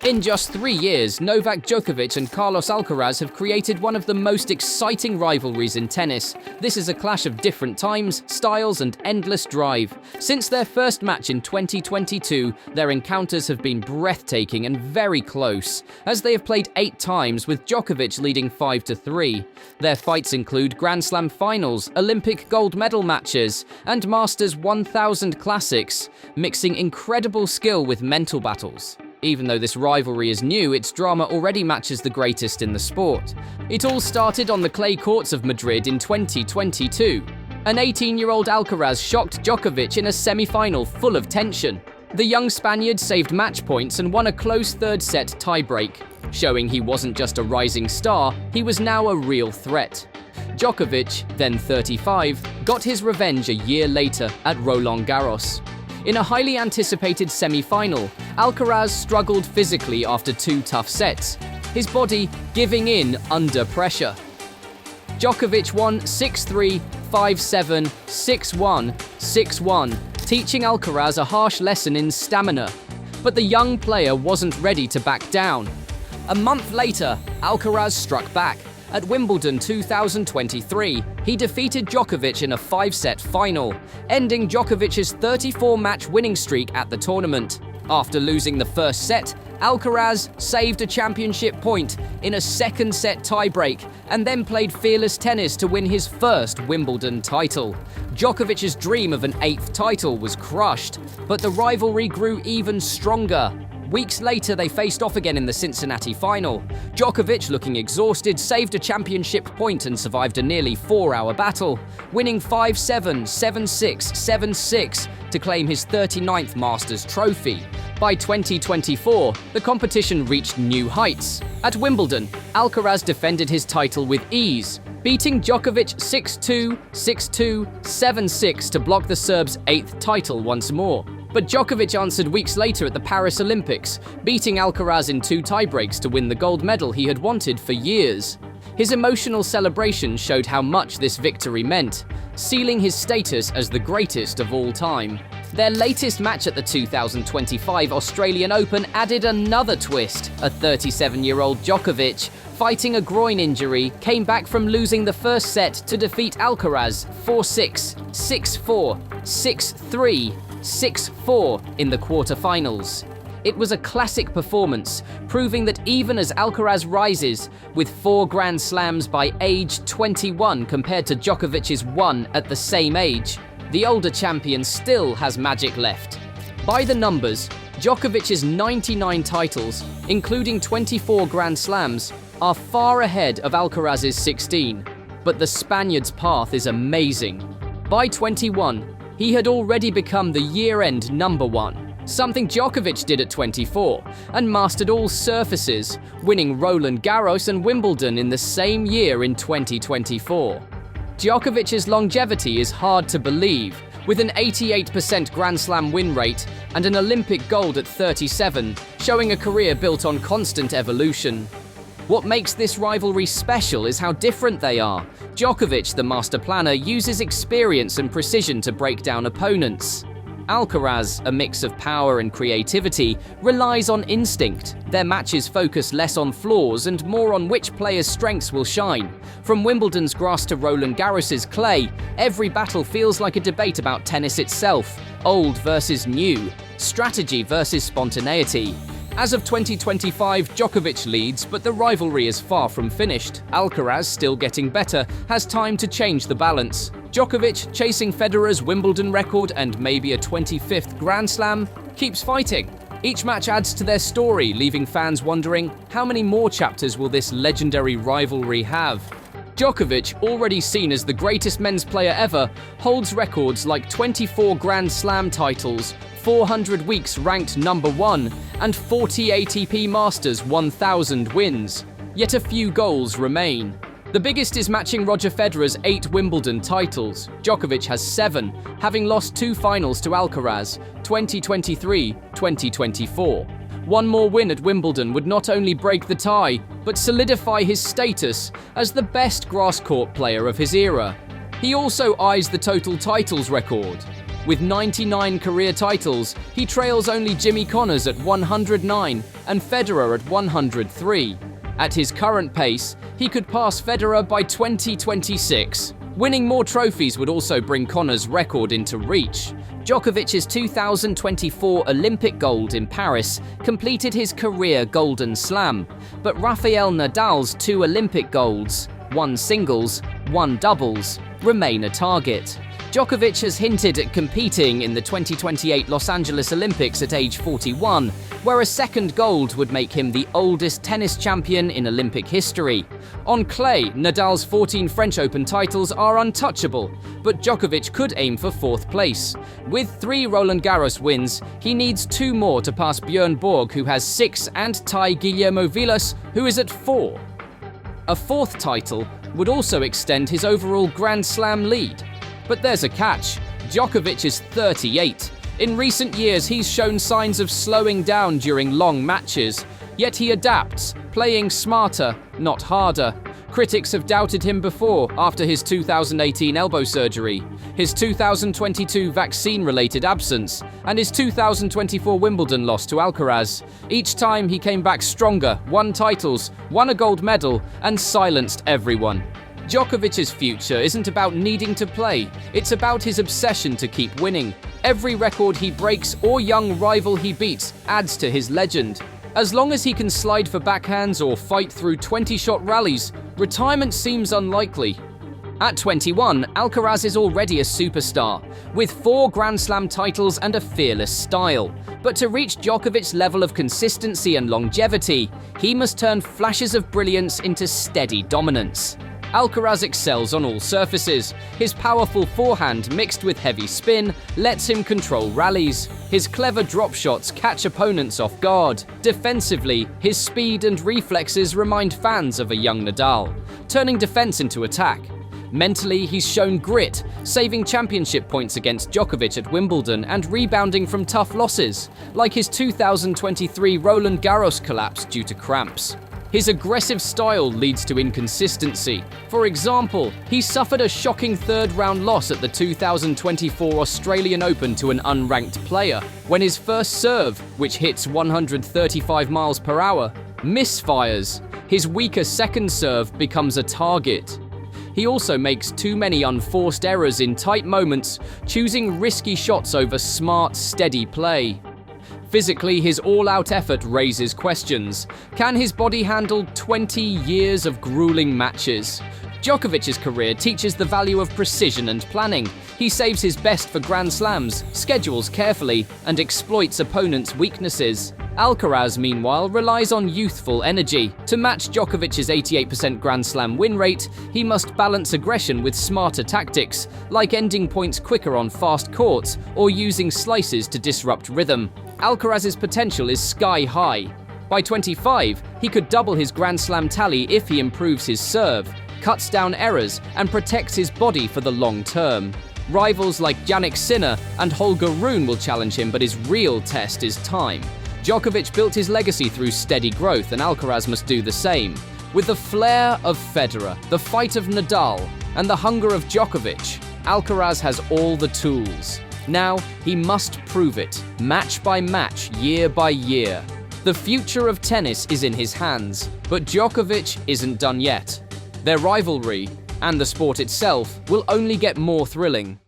In just 3 years, Novak Djokovic and Carlos Alcaraz have created one of the most exciting rivalries in tennis. This is a clash of different times, styles, and endless drive. Since their first match in 2022, their encounters have been breathtaking and very close, as they have played 8 times, with Djokovic leading 5-3. Their fights include Grand Slam finals, Olympic gold medal matches, and Masters 1000 classics, mixing incredible skill with mental battles. Even though this rivalry is new, its drama already matches the greatest in the sport. It all started on the clay courts of Madrid in 2022. An 18-year-old Alcaraz shocked Djokovic in a semi-final full of tension. The young Spaniard saved match points and won a close third-set tiebreak, showing he wasn't just a rising star, he was now a real threat. Djokovic, then 35, got his revenge a year later at Roland Garros. In a highly anticipated semi-final, Alcaraz struggled physically after 2 tough sets, his body giving in under pressure. Djokovic won 6-3, 5-7, 6-1, 6-1, teaching Alcaraz a harsh lesson in stamina. But the young player wasn't ready to back down. A month later, Alcaraz struck back. At Wimbledon 2023, he defeated Djokovic in a 5-set final, ending Djokovic's 34-match winning streak at the tournament. After losing the first set, Alcaraz saved a championship point in a second-set tiebreak and then played fearless tennis to win his first Wimbledon title. Djokovic's dream of an 8th title was crushed, but the rivalry grew even stronger. Weeks later, they faced off again in the Cincinnati final. Djokovic, looking exhausted, saved a championship point and survived a nearly 4-hour battle, winning 5-7, 7-6, 7-6 to claim his 39th Masters trophy. By 2024, the competition reached new heights. At Wimbledon, Alcaraz defended his title with ease, beating Djokovic 6-2, 6-2, 7-6 to block the Serb's 8th title once more. But Djokovic answered weeks later at the Paris Olympics, beating Alcaraz in 2 tiebreaks to win the gold medal he had wanted for years. His emotional celebration showed how much this victory meant, sealing his status as the greatest of all time. Their latest match at the 2025 Australian Open added another twist. A 37-year-old Djokovic, fighting a groin injury, came back from losing the first set to defeat Alcaraz 4-6, 6-4, 6-3, 6-4 in the quarterfinals. It was a classic performance, proving that even as Alcaraz rises, with 4 Grand Slams by age 21 compared to Djokovic's 1 at the same age, the older champion still has magic left. By the numbers, Djokovic's 99 titles, including 24 Grand Slams, are far ahead of Alcaraz's 16, but the Spaniard's path is amazing. By 21, he had already become the year-end #1, something Djokovic did at 24, and mastered all surfaces, winning Roland Garros and Wimbledon in the same year in 2024. Djokovic's longevity is hard to believe, with an 88% Grand Slam win rate and an Olympic gold at 37, showing a career built on constant evolution. What makes this rivalry special is how different they are. Djokovic, the master planner, uses experience and precision to break down opponents. Alcaraz, a mix of power and creativity, relies on instinct. Their matches focus less on flaws and more on which player's strengths will shine. From Wimbledon's grass to Roland Garros's clay, every battle feels like a debate about tennis itself, old versus new, strategy versus spontaneity. As of 2025, Djokovic leads, but the rivalry is far from finished. Alcaraz, still getting better, has time to change the balance. Djokovic, chasing Federer's Wimbledon record and maybe a 25th Grand Slam, keeps fighting. Each match adds to their story, leaving fans wondering, how many more chapters will this legendary rivalry have? Djokovic, already seen as the greatest men's player ever, holds records like 24 Grand Slam titles, 400 weeks ranked #1, and 40 ATP Masters 1000 wins. Yet a few goals remain. The biggest is matching Roger Federer's 8 Wimbledon titles. Djokovic has 7, having lost 2 finals to Alcaraz, 2023, 2024. One more win at Wimbledon would not only break the tie, but solidify his status as the best grass court player of his era. He also eyes the total titles record. With 99 career titles, he trails only Jimmy Connors at 109 and Federer at 103. At his current pace, he could pass Federer by 2026. Winning more trophies would also bring Connors' record into reach. Djokovic's 2024 Olympic gold in Paris completed his career Golden Slam, but Rafael Nadal's 2 Olympic golds, 1 singles, 1 doubles, remain a target. Djokovic has hinted at competing in the 2028 Los Angeles Olympics at age 41, where a second gold would make him the oldest tennis champion in Olympic history. On clay, Nadal's 14 French Open titles are untouchable, but Djokovic could aim for 4th place. With 3 Roland Garros wins, he needs 2 more to pass Björn Borg, who has 6, and tie Guillermo Vilas, who is at 4. A 4th title would also extend his overall Grand Slam lead. But there's a catch. Djokovic is 38. In recent years, he's shown signs of slowing down during long matches, yet he adapts, playing smarter, not harder. Critics have doubted him before after his 2018 elbow surgery, his 2022 vaccine-related absence, and his 2024 Wimbledon loss to Alcaraz. Each time he came back stronger, won titles, won a gold medal, and silenced everyone. Djokovic's future isn't about needing to play, it's about his obsession to keep winning. Every record he breaks or young rival he beats adds to his legend. As long as he can slide for backhands or fight through 20-shot rallies, retirement seems unlikely. At 21, Alcaraz is already a superstar, with 4 Grand Slam titles and a fearless style. But to reach Djokovic's level of consistency and longevity, he must turn flashes of brilliance into steady dominance. Alcaraz excels on all surfaces. His powerful forehand mixed with heavy spin lets him control rallies. His clever drop shots catch opponents off guard. Defensively, his speed and reflexes remind fans of a young Nadal, turning defense into attack. Mentally, he's shown grit, saving championship points against Djokovic at Wimbledon and rebounding from tough losses, like his 2023 Roland Garros collapse due to cramps. His aggressive style leads to inconsistency. For example, he suffered a shocking third-round loss at the 2024 Australian Open to an unranked player, when his first serve, which hits 135 miles per hour, misfires. His weaker second serve becomes a target. He also makes too many unforced errors in tight moments, choosing risky shots over smart, steady play. Physically, his all-out effort raises questions. Can his body handle 20 years of grueling matches? Djokovic's career teaches the value of precision and planning. He saves his best for Grand Slams, schedules carefully, and exploits opponents' weaknesses. Alcaraz, meanwhile, relies on youthful energy. To match Djokovic's 88% Grand Slam win rate, he must balance aggression with smarter tactics, like ending points quicker on fast courts or using slices to disrupt rhythm. Alcaraz's potential is sky high. By 25, he could double his Grand Slam tally if he improves his serve, cuts down errors, and protects his body for the long term. Rivals like Jannik Sinner and Holger Rune will challenge him, but his real test is time. Djokovic built his legacy through steady growth, and Alcaraz must do the same. With the flair of Federer, the fight of Nadal, and the hunger of Djokovic, Alcaraz has all the tools. Now, he must prove it, match by match, year by year. The future of tennis is in his hands, but Djokovic isn't done yet. Their rivalry, and the sport itself, will only get more thrilling.